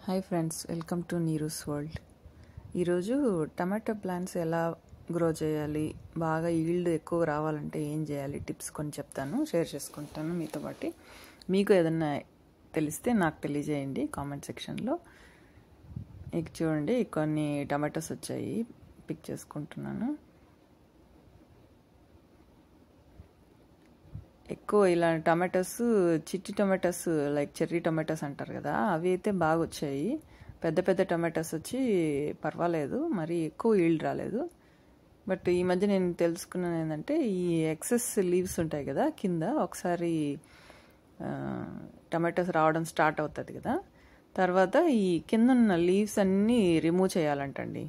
Hi friends, welcome to Neeru's world. ఈరోజు tomato plants ఎలా grow చేయాలి, బాగా ఈల్డ్ ఎక్కువ రావాలంటే ఏం చేయాలి, టిప్స్ కొన్ని చెప్తాను, షేర్ చేసుకుంటాను మీతో పాటు. మీకు ఏదన్నా తెలిస్తే నాకు తెలియజేయండి కామెంట్ సెక్షన్లో. ఇక చూడండి, కొన్ని టమాటోస్ వచ్చాయి, పిక్ చేసుకుంటున్నాను. ఎక్కువ ఇలా టమాటోస్, చిట్టి టమాటోస్ లైక్ చెర్రీ టమాటోస్ అంటారు కదా, అవి అయితే బాగా వచ్చాయి. పెద్ద పెద్ద టమాటోస్ వచ్చి పర్వాలేదు, మరి ఎక్కువ ఈల్డ్ రాలేదు. బట్ ఈ మధ్య నేను తెలుసుకున్నాను ఏంటంటే, ఈ ఎక్సెస్ లీవ్స్ ఉంటాయి కదా కింద, ఒకసారి టమాటోస్ రావడం స్టార్ట్ అవుతుంది కదా, తర్వాత ఈ కింద ఉన్న లీవ్స్ అన్నీ రిమూవ్ చేయాలంటండి.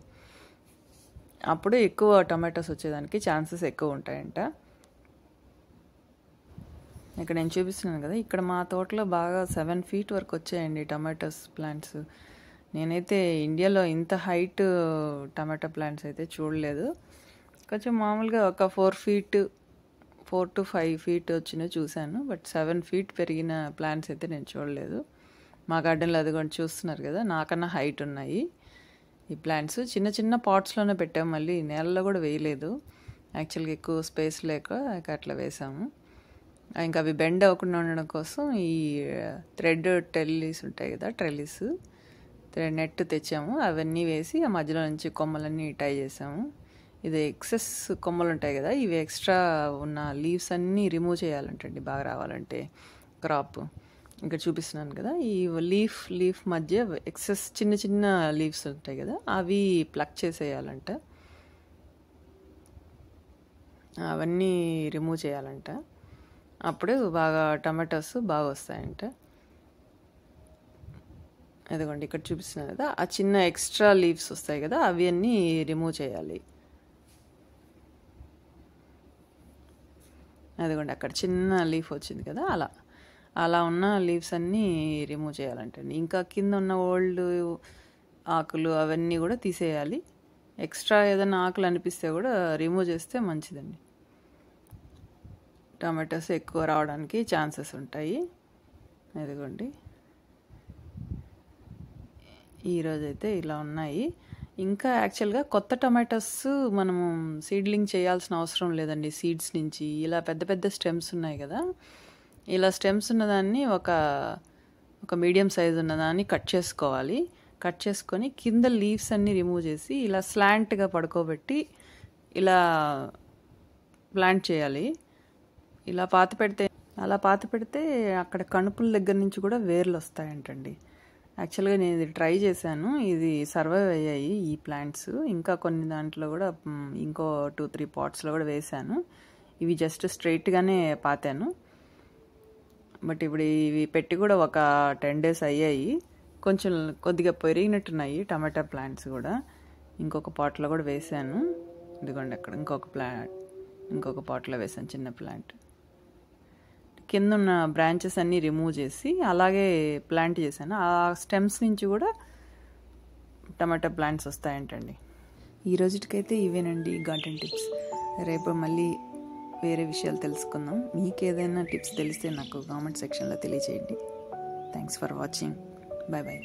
అప్పుడు ఎక్కువ టమాటోస్ వచ్చేదానికి ఛాన్సెస్ ఎక్కువ ఉంటాయంట. ఇక్కడ నేను చూపిస్తున్నాను కదా, ఇక్కడ మా తోటలో బాగా 7 feet వరకు వచ్చాయండి టమాటోస్ ప్లాంట్స్. నేనైతే ఇండియాలో ఇంత హైట్ టమాటో ప్లాంట్స్ అయితే చూడలేదు. కొంచెం మామూలుగా ఒక 4 to 5 feet వచ్చినా చూశాను, బట్ 7 feet పెరిగిన ప్లాంట్స్ అయితే నేను చూడలేదు. మా గార్డెన్లో అది కూడా చూస్తున్నారు కదా, నాకన్నా హైట్ ఉన్నాయి ఈ ప్లాంట్స్. చిన్న చిన్న పాట్స్లోనే పెట్టాము, మళ్ళీ నేలలో కూడా వేయలేదు. యాక్చువల్గా ఎక్కువ స్పేస్ లేక అట్లా వేసాము. ఇంకా అవి బెండ్ అవ్వకుండా ఉండడం కోసం ఈ థ్రెడ్ ట్రెల్లీస్ ఉంటాయి కదా, నెట్ తెచ్చాము, అవన్నీ వేసి ఆ మధ్యలో నుంచి కొమ్మలన్నీ టై చేసాము. ఇది ఎక్సెస్ కొమ్మలు ఉంటాయి కదా, ఇవి ఎక్స్ట్రా ఉన్న లీవ్స్ అన్నీ రిమూవ్ చేయాలంటండి బాగా రావాలంటే క్రాప్. ఇక్కడ చూపిస్తున్నాను కదా, ఈ లీఫ్ మధ్య ఎక్సెస్ చిన్న చిన్న లీవ్స్ ఉంటాయి కదా, అవి ప్లక్ చేసేయాలంట, అవన్నీ రిమూవ్ చేయాలంట. అప్పుడు బాగా టమాటోస్ బాగా వస్తాయంట. అదిగోండి ఇక్కడ చూపిస్తున్నాను కదా, ఆ చిన్న ఎక్స్ట్రా లీవ్స్ వస్తాయి కదా, అవి అన్నీ రిమూవ్ చేయాలి. అదిగోండి అక్కడ చిన్న లీఫ్ వచ్చింది కదా, అలా ఉన్న లీవ్స్ అన్నీ రిమూవ్ చేయాలంటండి. ఇంకా కింద ఉన్న ఓల్డ్ ఆకులు అవన్నీ కూడా తీసేయాలి. ఎక్స్ట్రా ఏదైనా ఆకులు అనిపిస్తే కూడా రిమూవ్ చేస్తే మంచిదండి, టమాటోస్ ఎక్కువ రావడానికి ఛాన్సెస్ ఉంటాయి. అదిగోండి ఈరోజైతే ఇలా ఉన్నాయి. ఇంకా యాక్చువల్గా కొత్త టమాటోస్ మనము సీడ్లింగ్ చేయాల్సిన అవసరం లేదండి. సీడ్స్ నుంచి ఇలా పెద్ద పెద్ద స్టెమ్స్ ఉన్నాయి కదా, ఇలా స్టెమ్స్ ఉన్నదాన్ని ఒక మీడియం సైజు ఉన్నదాన్ని కట్ చేసుకోవాలి. కట్ చేసుకొని కింద లీవ్స్ అన్నీ రిమూవ్ చేసి ఇలా స్లాంట్గా పడుకోబెట్టి ఇలా ప్లాంట్ చేయాలి. అలా పాతి పెడితే అక్కడ కణుపుల దగ్గర నుంచి కూడా వేర్లు వస్తాయంటండి. యాక్చువల్గా నేను ఇది ట్రై చేశాను, ఇది సర్వైవ్ అయ్యాయి ఈ ప్లాంట్స్. ఇంకా కొన్ని దాంట్లో కూడా ఇంకో 2-3 పాట్స్లో కూడా వేశాను. ఇవి జస్ట్ స్ట్రైట్గానే పాతాను. బట్ ఇప్పుడు ఇవి పెట్టి కూడా ఒక 10 days అయ్యాయి. కొద్దిగా పెరిగినట్టున్నాయి టమాటా ప్లాంట్స్ కూడా. ఇంకొక పాట్లో కూడా వేశాను. ఇదిగోండి అక్కడ ఇంకొక పాట్లో వేసాను చిన్న ప్లాంట్. కింద ఉన్న బ్రాంచెస్ అన్నీ రిమూవ్ చేసి అలాగే ప్లాంట్ చేశాను. ఆ స్టెమ్స్ నుంచి కూడా టమాటా ప్లాంట్స్ వస్తాయంటండి. ఈ రోజుకైతే ఇవేనండి గార్డెన్ టిప్స్. రేపు మళ్ళీ వేరే విషయాలు తెలుసుకుందాం. మీకు ఏదైనా టిప్స్ తెలిస్తే నాకు కామెంట్ సెక్షన్లో తెలియజేయండి. Thanks for watching. Bye bye.